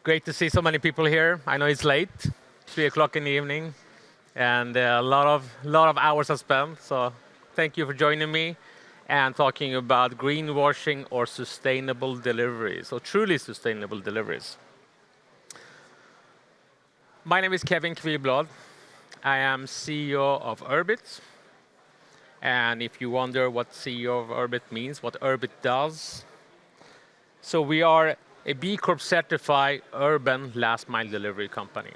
Great to see so many people here. I know it's late, 3 o'clock in the evening, and a lot of hours are spent. So thank you for joining me and talking about greenwashing or sustainable deliveries, or truly sustainable deliveries. My name is Kviblad. I am CEO of Urb-it. And if you wonder what CEO of Urb-it means, what Urb-it does, so we are a B Corp certified urban last mile delivery company,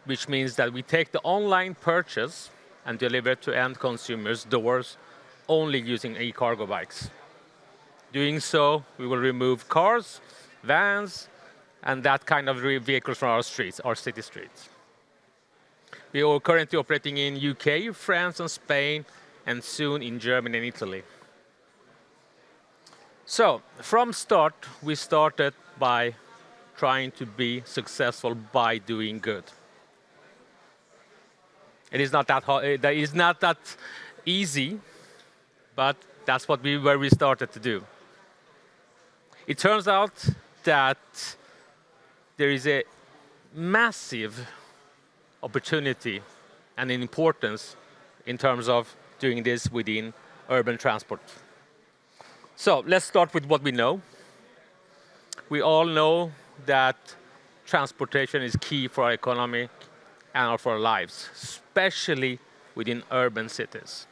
which means that we take the online purchase and deliver it to end consumers' doors only using e-cargo bikes. Doing so, we will remove cars, vans, and that kind of vehicles from our streets, our city streets. We are currently operating in UK, France, and Spain, and soon in Germany and Italy. So, from start, we started by trying to be successful by doing good. It is not that hard, it is not that easy, but that's where we started to do. It turns out that there is a massive opportunity and an importance in terms of doing this within urban transport. So let's start with what we know. We all know that transportation is key for our economy and for our lives, especially within urban cities.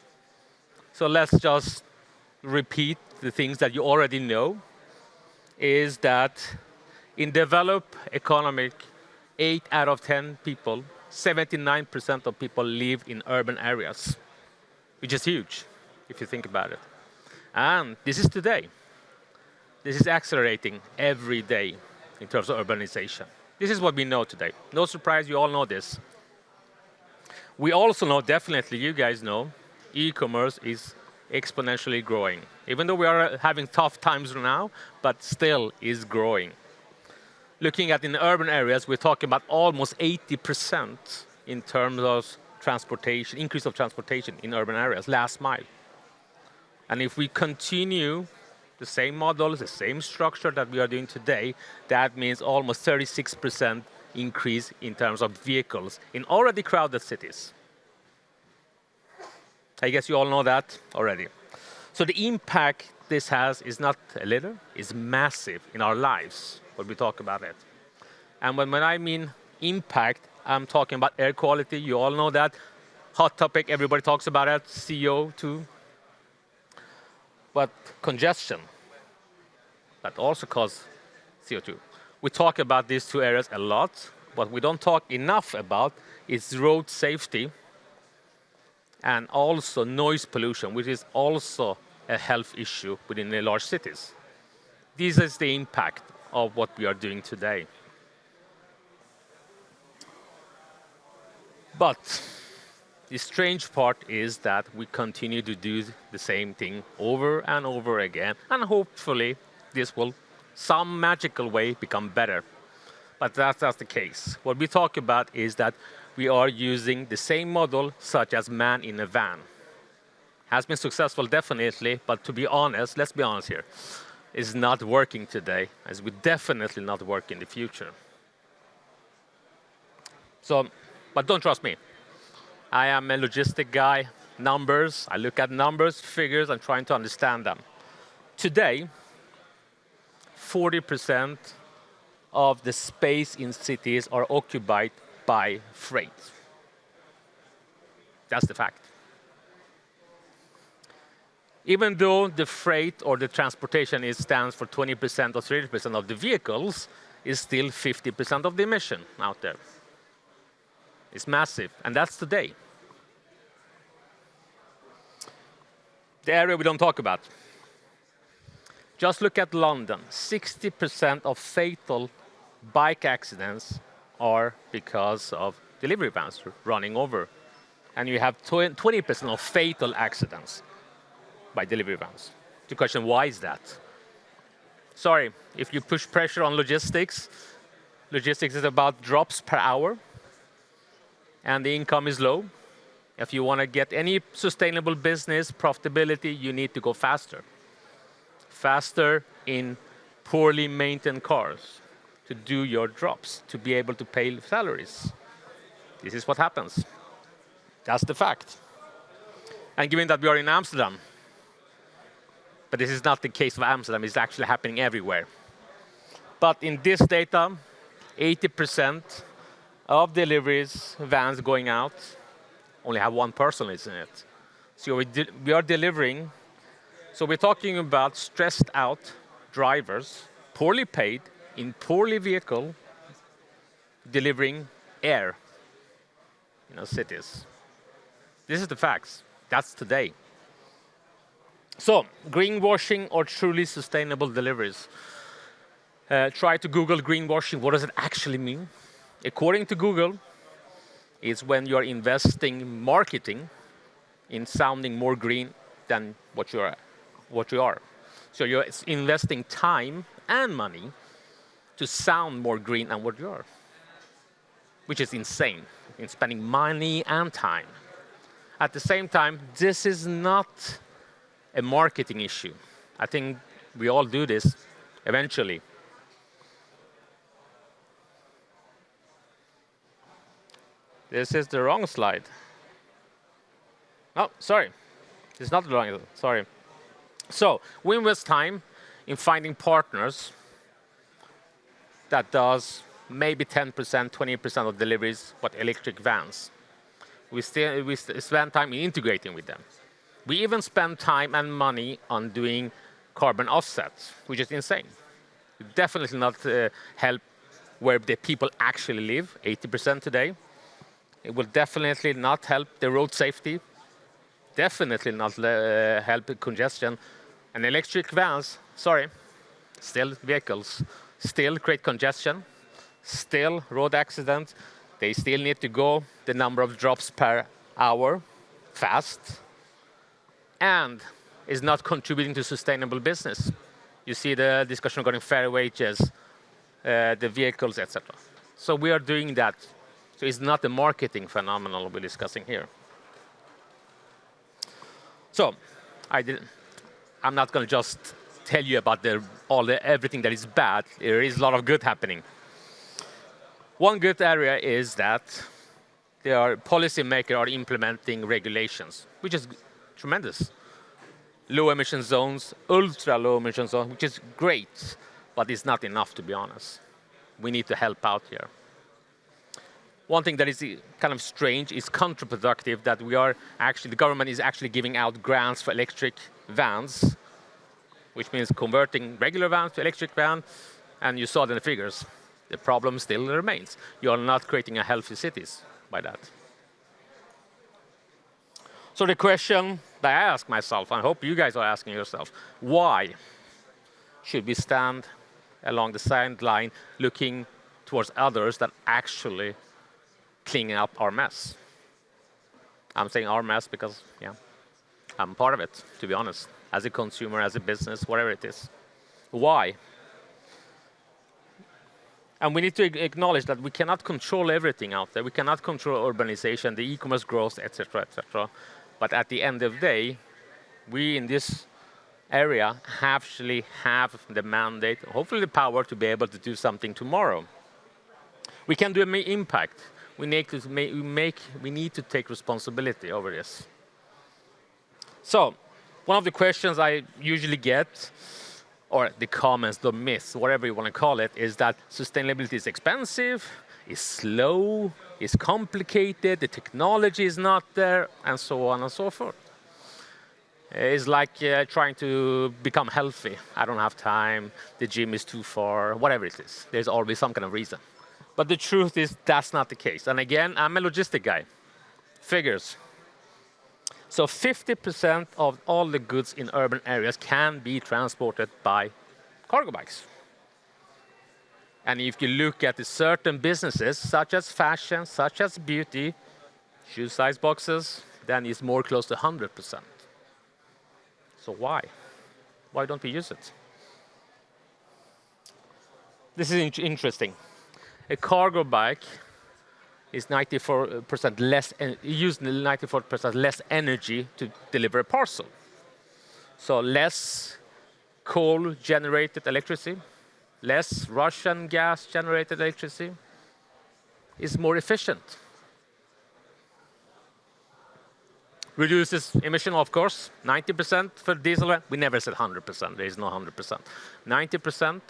So let's just repeat the things that you already know, is that in developed economy, 8 out of 10 people, 79% of people live in urban areas, which is huge if you think about it. And this is today. This is accelerating every day in terms of urbanization. This is what we know today. No surprise, you all know this. We also know, definitely, you guys know, e-commerce is exponentially growing. Even though we are having tough times now, but still is growing. Looking at in urban areas, we're talking about almost 80% in terms of transportation, increase of transportation in urban areas, last mile. And if we continue the same model, the same structure that we are doing today, that means almost 36% increase in terms of vehicles in already crowded cities. I guess you all know that already. So the impact this has is not a little, it's massive in our lives when we talk about it. And when I mean impact, I'm talking about air quality. You all know that. Hot topic, everybody talks about it, CO2. But congestion, that also causes CO2. We talk about these two areas a lot. What we don't talk enough about is road safety and also noise pollution, which is also a health issue within the large cities. This is the impact of what we are doing today. But the strange part is that we continue to do the same thing over and over again, and hopefully this will, some magical way, become better. But that's not the case. What we talk about is that we are using the same model, such as man in a van. Has been successful, definitely, but to be honest, let's be honest here, is not working today, as we definitely not work in the future. So, but don't trust me. I am a logistic guy, numbers. I look at numbers, figures, and trying to understand them. Today, 40% of the space in cities are occupied by freight. That's the fact. Even though the freight or the transportation stands for 20% or 30% of the vehicles, is still 50% of the emission out there. It's massive, and that's today. The area we don't talk about. Just look at London. 60% of fatal bike accidents are because of delivery vans running over. And you have 20% of fatal accidents by delivery vans. The question, why is that? Sorry, if you push pressure on logistics, logistics is about drops per hour, and the income is low. If you want to get any sustainable business profitability, you need to go faster. Faster in poorly maintained cars. to do your drops, to be able to pay salaries. This is what happens. That's the fact. And given that we are in Amsterdam, but this is not the case of Amsterdam, it's actually happening everywhere. But in this data, 80% of deliveries, vans going out, only have one person in it. So we are delivering. So we're talking about stressed out drivers, poorly paid, in poorly vehicle, delivering air in our cities. This is the facts. That's today. So, greenwashing or truly sustainable deliveries. Try to Google greenwashing. What does it actually mean? According to Google, it's when you're investing marketing in sounding more green than what you are. So you're investing time and money to sound more green than what you are, which is insane, in spending money and time. At the same time, this is not a marketing issue. I think we all do this eventually. This is the wrong slide. Oh, sorry. It's not the wrong, sorry. So, we invest time in finding partners that does maybe 10%, 20% of deliveries, but electric vans. We spend time in integrating with them. We even spend time and money on doing carbon offsets, which is insane. It definitely not help where the people actually live, 80% today. It will definitely not help the road safety, definitely not help congestion. And electric vans, sorry, still vehicles, still create congestion, still road accidents. They still need to go the number of drops per hour fast, and is not contributing to sustainable business. You see the discussion regarding fair wages, the vehicles, etc. So we are doing that. So it's not a marketing phenomenon we're discussing here. So I'm not going to just tell you about everything that is bad. There is a lot of good happening. One good area is that policymakers are implementing regulations, which is tremendous. Low emission zones, ultra low emission zones, which is great, but it's not enough, to be honest. We need to help out here. One thing that is kind of strange is counterproductive that the government is actually giving out grants for electric vans, which means converting regular vans to electric vans, and you saw the figures. The problem still remains. You are not creating a healthy cities by that. So the question that I ask myself, and I hope you guys are asking yourself, why should we stand along the sideline looking towards others that actually cleaning up our mess? I'm saying our mess because, yeah, I'm part of it, to be honest, as a consumer, as a business, whatever it is. Why? And we need to acknowledge that we cannot control everything out there. We cannot control urbanization, the e-commerce growth, etc., etc. But at the end of the day, we in this area actually have the mandate, hopefully the power to be able to do something tomorrow. We can do an impact. We need to take responsibility over this. So, one of the questions I usually get, or the comments, the myths, whatever you want to call it, is that sustainability is expensive, is slow, is complicated, the technology is not there, and so on and so forth. It's like trying to become healthy. I don't have time, the gym is too far, whatever it is. There's always some kind of reason. But the truth is that's not the case. And again, I'm a logistic guy. Figures. So 50% of all the goods in urban areas can be transported by cargo bikes. And if you look at the certain businesses, such as fashion, such as beauty, shoe size boxes, then it's more close to 100%. So why? Why don't we use it? This is interesting. A cargo bike is 94% less, used 94% less energy to deliver a parcel. So less coal-generated electricity, less Russian gas-generated electricity, is more efficient. Reduces emission, of course, 90% for diesel. We never said 100%. There is no 100%. 90%,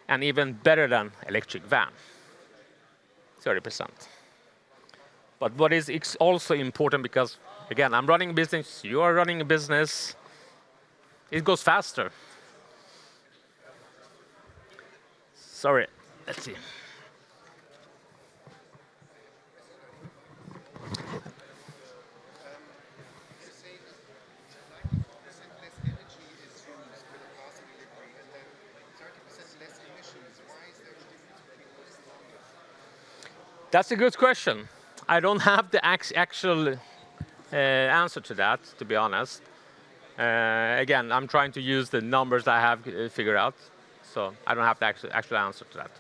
and even better than electric van, 30%. But what is also important, because again, I'm running a business, you are running a business, it goes faster. Sorry, let's see. That's a good question. I don't have the actual answer to that, to be honest. Again, I'm trying to use the numbers I have figured out, so I don't have the actual answer to that.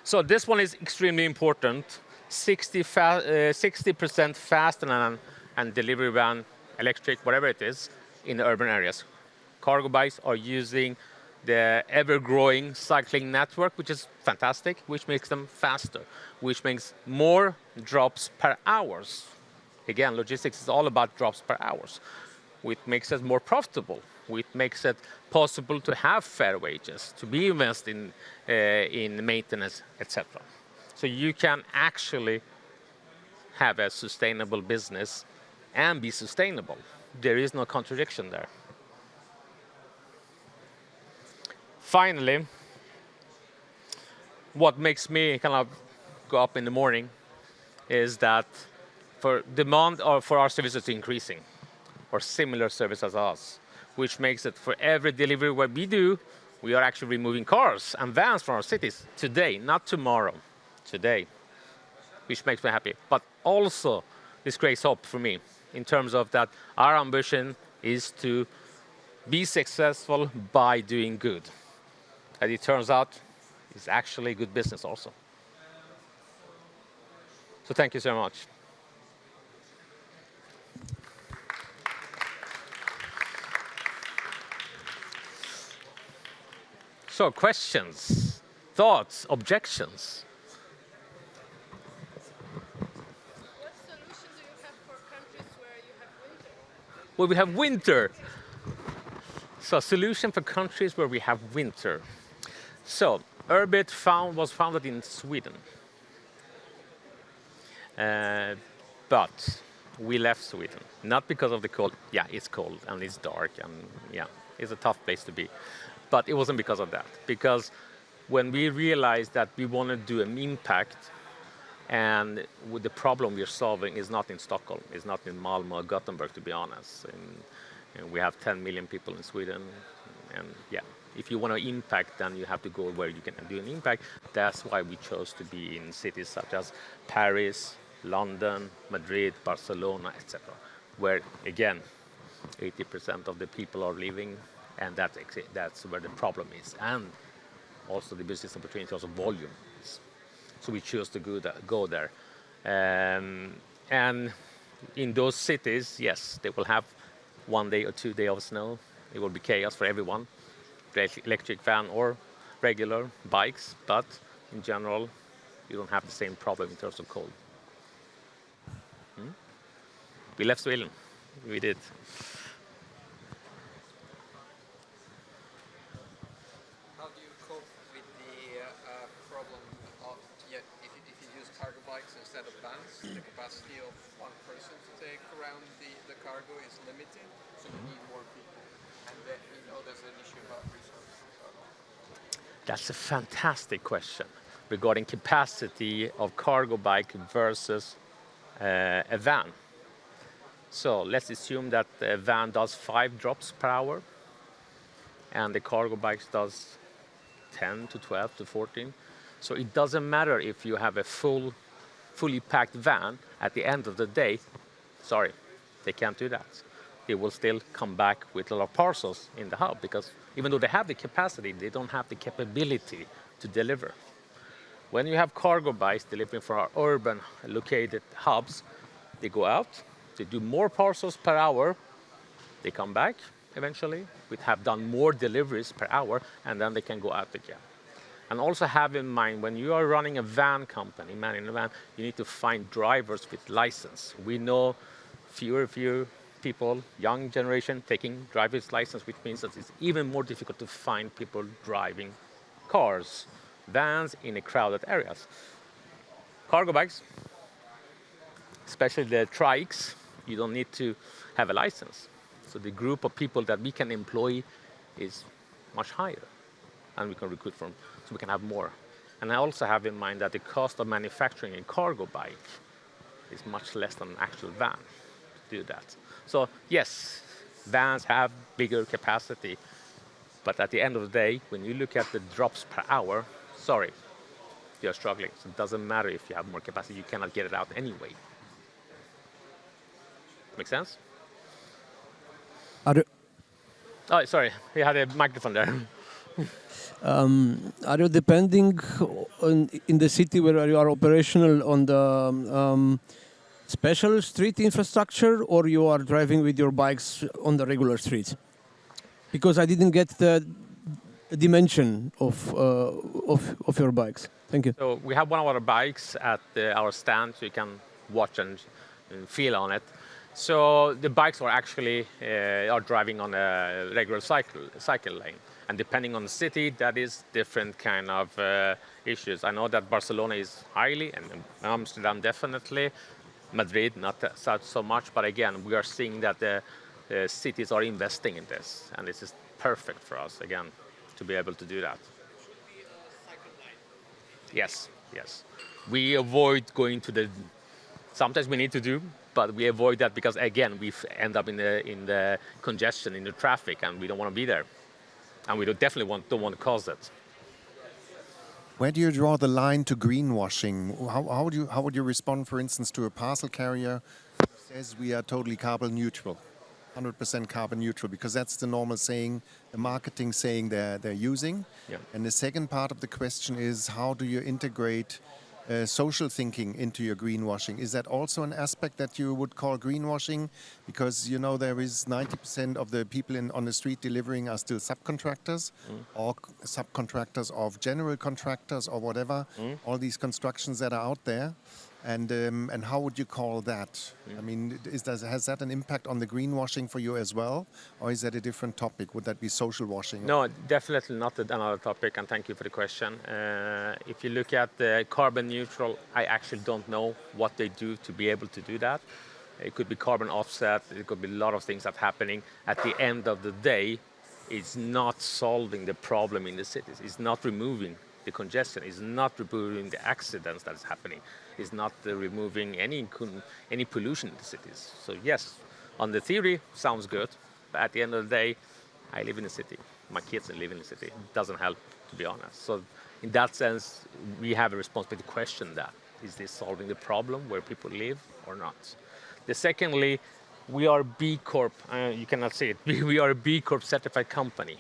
So this one is extremely important. 60% faster than delivery van, electric, whatever it is, in the urban areas. Cargo bikes are using the ever-growing cycling network, which is fantastic, which makes them faster, which makes more drops per hours. Again, logistics is all about drops per hours, which makes it more profitable, which makes it possible to have fair wages, to be invested in maintenance, etc. So you can actually have a sustainable business and be sustainable. There is no contradiction there. Finally, what makes me kind of go up in the morning is that for demand for our services is increasing, or similar services as us, which makes it for every delivery what we do, we are actually removing cars and vans from our cities today, not tomorrow, today, which makes me happy. But also, this creates hope for me in terms of that our ambition is to be successful by doing good. And it turns out it's actually good business also. So thank you so much. So questions, thoughts, objections? What solution do you have for countries where you have winter? Well, we have winter. So solution for countries where we have winter. So Urb-it was founded in Sweden. But we left Sweden, not because of the cold. Yeah, it's cold and it's dark and yeah, it's a tough place to be. But it wasn't because of that. Because when we realized that we want to do an impact, and with the problem we're solving is not in Stockholm, it's not in Malmö or Gothenburg, to be honest. And we have 10 million people in Sweden, and yeah, if you want to impact, then you have to go where you can do an impact. That's why we chose to be in cities such as Paris, London, Madrid, Barcelona, etc., where again, 80% of the people are living, and that's where the problem is, and also the business opportunity, also volume. So we chose to go there. And in those cities, yes, they will have 1 day or 2 days of snow. It will be chaos for everyone, electric van or regular bikes, but in general, you don't have the same problem in terms of cold. We left Sweden. We did. How do you cope with the problem of, if you use cargo bikes instead of vans, the capacity of one person to take around the cargo is limited, so you need more people. And then, there's an issue about resources. That's a fantastic question regarding capacity of cargo bike versus a van. So let's assume that the van does 5 drops per hour, and the cargo bikes does 10 to 12 to 14. So it doesn't matter if you have a fully packed van. At the end of the day, sorry, they can't do that. They will still come back with a lot of parcels in the hub, because even though they have the capacity, they don't have the capability to deliver. When you have cargo bikes delivering for our urban located hubs, they go out, they do more parcels per hour, they come back, eventually. We have done more deliveries per hour, and then they can go out again. And also have in mind, when you are running a van company, manning a van, you need to find drivers with license. We know fewer people, young generation, taking driver's license, which means that it's even more difficult to find people driving cars, vans in crowded areas. Cargo bikes, especially the trikes, you don't need to have a license. So the group of people that we can employ is much higher, and we can recruit from, so we can have more. And I also have in mind that the cost of manufacturing a cargo bike is much less than an actual van to do that. So yes, vans have bigger capacity, but at the end of the day, when you look at the drops per hour, sorry, you're struggling. So it doesn't matter if you have more capacity, you cannot get it out anyway. Make sense? Oh, sorry, you had a microphone there. Are you depending in the city where you are operational on the special street infrastructure, or you are driving with your bikes on the regular streets? Because I didn't get the dimension of your bikes. Thank you. So we have one of our bikes at our stand, so you can watch and feel on it. So the bikes are actually are driving on a regular cycle lane. And depending on the city, that is different kind of issues. I know that Barcelona is highly, and Amsterdam definitely. Madrid, not so much, but again, we are seeing that the cities are investing in this, and this is perfect for us, again, to be able to do that. Yes, yes. We avoid going to the, sometimes we need to do, but we avoid that because, again, we end up in the congestion, in the traffic, and we don't want to be there. And we definitely don't want to cause that. Where do you draw the line to greenwashing? How would you respond, for instance, to a parcel carrier who says we are totally carbon neutral, 100% carbon neutral, because that's the normal saying, the marketing saying they're using. Yeah. And the second part of the question is, how do you integrate social thinking into your greenwashing? Is that also an aspect that you would call greenwashing? Because you know there is 90% of the people on the street delivering are still subcontractors, or subcontractors of general contractors or whatever. All these constructions that are out there, and how would you call that? I mean, has that an impact on the greenwashing for you as well, or is that a different topic? Would that be social washing? No, definitely not another topic, and thank you for the question. If you look at the carbon neutral, I actually don't know what they do to be able to do that. It could be carbon offset, it could be a lot of things that are happening. At the end of the day, it's not solving the problem in the cities. It's not removing the congestion. It's not removing the accidents that is happening. It's not removing any pollution in the cities. So yes, on the theory, sounds good. But at the end of the day, I live in the city. My kids live in the city. It doesn't help, to be honest. So in that sense, we have a responsibility to question that. Is this solving the problem where people live or not? The secondly, we are B Corp. You cannot see it. We are a B Corp certified company.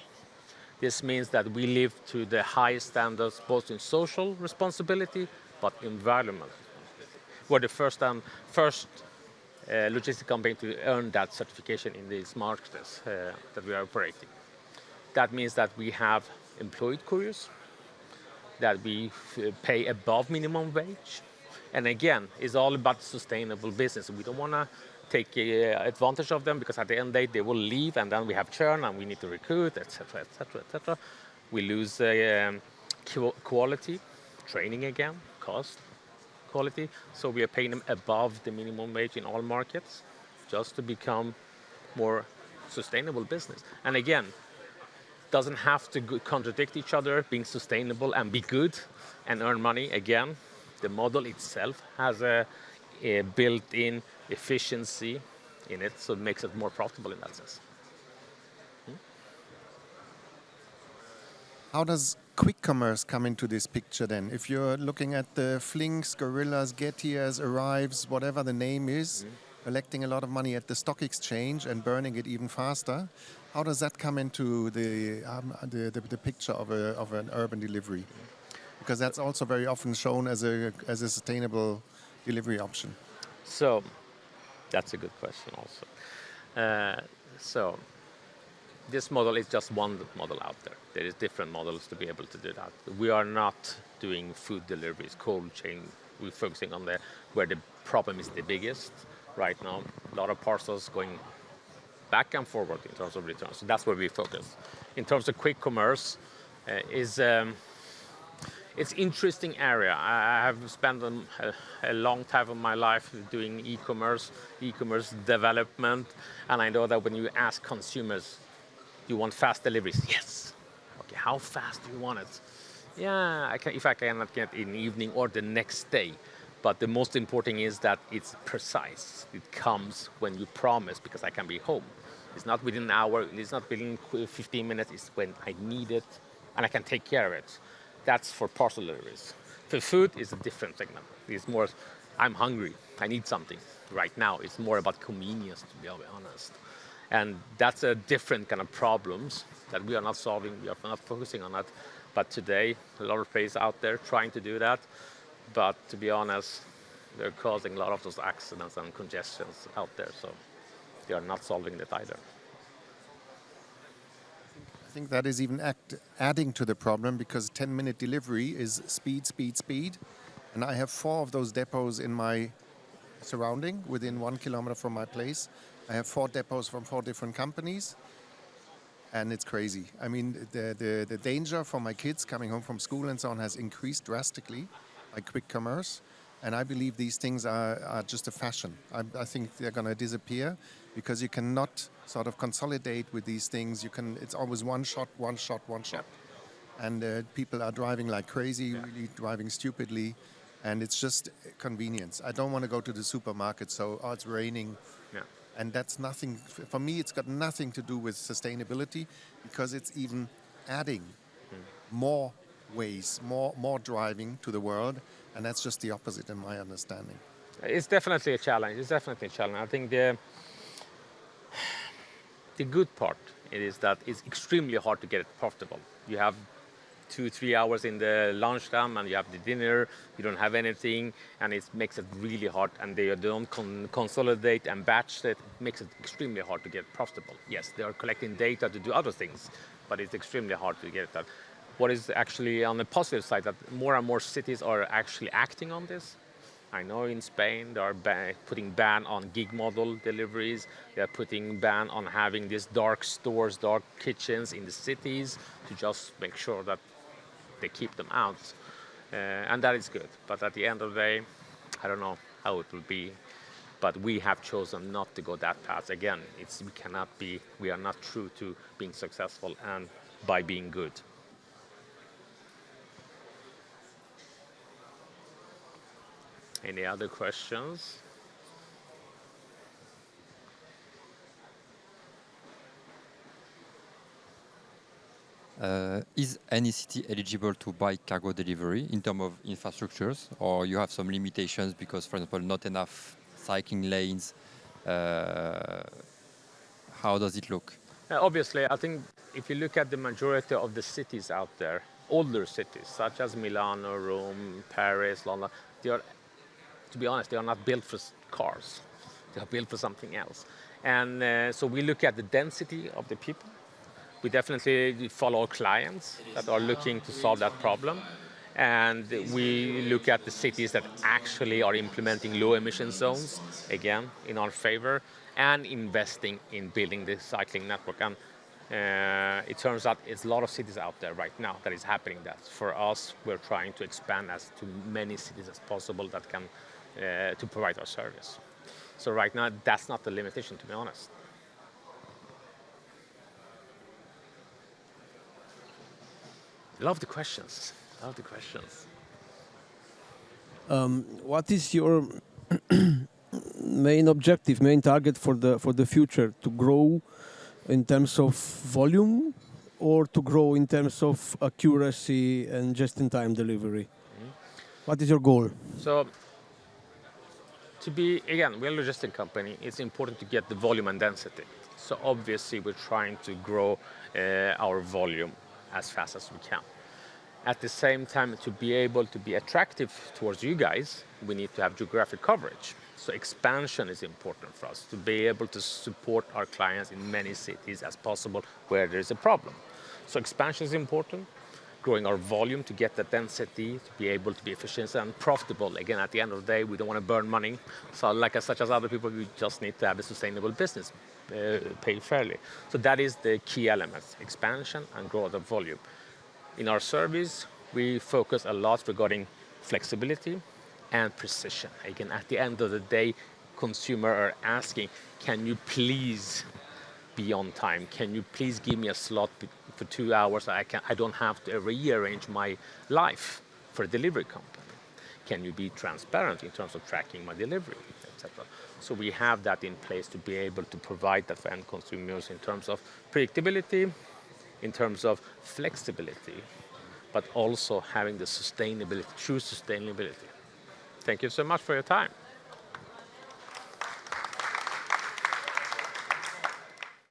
This means that we live to the highest standards, both in social responsibility, but environmental responsibility. We're the first logistic company to earn that certification in these markets that we are operating. That means that we have employed couriers, that we pay above minimum wage. And again, it's all about sustainable business. We don't want to take advantage of them, because at the end of the day, they will leave, and then we have churn, and we need to recruit, etc., etc., etc. We lose quality, training again, cost, quality. So we are paying them above the minimum wage in all markets, just to become more sustainable business. And again, doesn't have to contradict each other, being sustainable and be good and earn money. Again, the model itself has a built-in efficiency in it, so it makes it more profitable in that sense. How does quick commerce come into this picture then? If you're looking at the Flinks, Gorillas, Getias, Arrives, whatever the name is, collecting a lot of money at the stock exchange and burning it even faster, how does that come into the picture of an urban delivery? Because that's also very often shown as a sustainable delivery option. So that's a good question also. So this model is just one model out there. There is different models to be able to do that. We are not doing food deliveries, cold chain. We're focusing on where the problem is the biggest right now. A lot of parcels going back and forward in terms of returns. So that's where we focus. In terms of quick commerce, it's interesting area. I have spent a long time of my life doing e-commerce development, and I know that when you ask consumers, you want fast deliveries? Yes. Okay, how fast do you want it? Yeah, if I cannot get in the evening or the next day. But the most important is that it's precise. It comes when you promise, because I can be home. It's not within an hour, it's not within 15 minutes, it's when I need it, and I can take care of it. That's for parcel deliveries. For food, it's a different segment. It's more, I'm hungry, I need something right now. It's more about convenience, to be honest. And that's a different kind of problems that we are not solving, we are not focusing on that. But today, a lot of players out there trying to do that. But to be honest, they're causing a lot of those accidents and congestions out there. So they are not solving that either. I think that is even adding to the problem, because 10-minute delivery is speed, speed, speed. And I have 4 of those depots in my surrounding, within 1 kilometer from my place. I have 4 depots from 4 different companies. And it's crazy. I mean, the danger for my kids coming home from school and so on has increased drastically by quick commerce. And I believe these things are just a fashion. I think they're going to disappear, because you cannot sort of consolidate with these things. It's always one shot, one shot, one shot. And people are driving like crazy, really driving stupidly. And it's just convenience. I don't want to go to the supermarket, so it's raining. Yeah. And that's nothing, for me, it's got nothing to do with sustainability, because it's even adding more ways, more driving to the world. And that's just the opposite in my understanding. It's definitely a challenge. I think the good part is that it's extremely hard to get it profitable. You have 2-3 hours in the lunchtime, and you have the dinner, you don't have anything, and it makes it really hard. And they don't consolidate and batch it. It makes it extremely hard to get profitable. Yes, they are collecting data to do other things, but it's extremely hard to get it done. What is actually on the positive side, that more and more cities are actually acting on this. I know in Spain they are putting ban on gig model deliveries. They are putting ban on having these dark stores, dark kitchens in the cities, to just make sure that they keep them out. And that is good. But at the end of the day, I don't know how it will be. But we have chosen not to go that path. Again, we are not true to being successful and by being good. Any other questions? Is any city eligible to buy cargo delivery in terms of infrastructures, or you have some limitations because, for example, not enough cycling lanes? How does it look? Obviously, I think if you look at the majority of the cities out there, older cities such as Milano, Rome, Paris, London, to be honest, they are not built for cars. They are built for something else. And so we look at the density of the people. We definitely follow clients that are looking to solve that problem. And we look at the cities that actually are implementing low emission zones, again, in our favor, and investing in building the cycling network. And it turns out it's a lot of cities out there right now that is happening that. For us, we're trying to expand as to many cities as possible that can to provide our service. So right now, that's not the limitation, to be honest. Love the questions. What is your main objective, main target for the future? To grow in terms of volume, or to grow in terms of accuracy and just-in-time delivery? What is your goal? So, we're a logistics company. It's important to get the volume and density. So obviously, we're trying to grow our volume as fast as we can. At the same time, to be able to be attractive towards you guys, we need to have geographic coverage. So expansion is important for us to be able to support our clients in many cities as possible where there is a problem. So expansion is important, growing our volume to get that density, to be able to be efficient and profitable. Again, at the end of the day, we don't want to burn money. So like such as other people, we just need to have a sustainable business, pay fairly. So that is the key elements, expansion and grow the volume. In our service, we focus a lot regarding flexibility and precision. Again, at the end of the day, consumers are asking, can you please be on time? Can you please give me a slot for 2 hours? I don't have to rearrange my life for a delivery company. Can you be transparent in terms of tracking my delivery, etc.? So we have that in place to be able to provide that for end consumers in terms of predictability, in terms of flexibility, but also having the sustainability, true sustainability. Thank you so much for your time.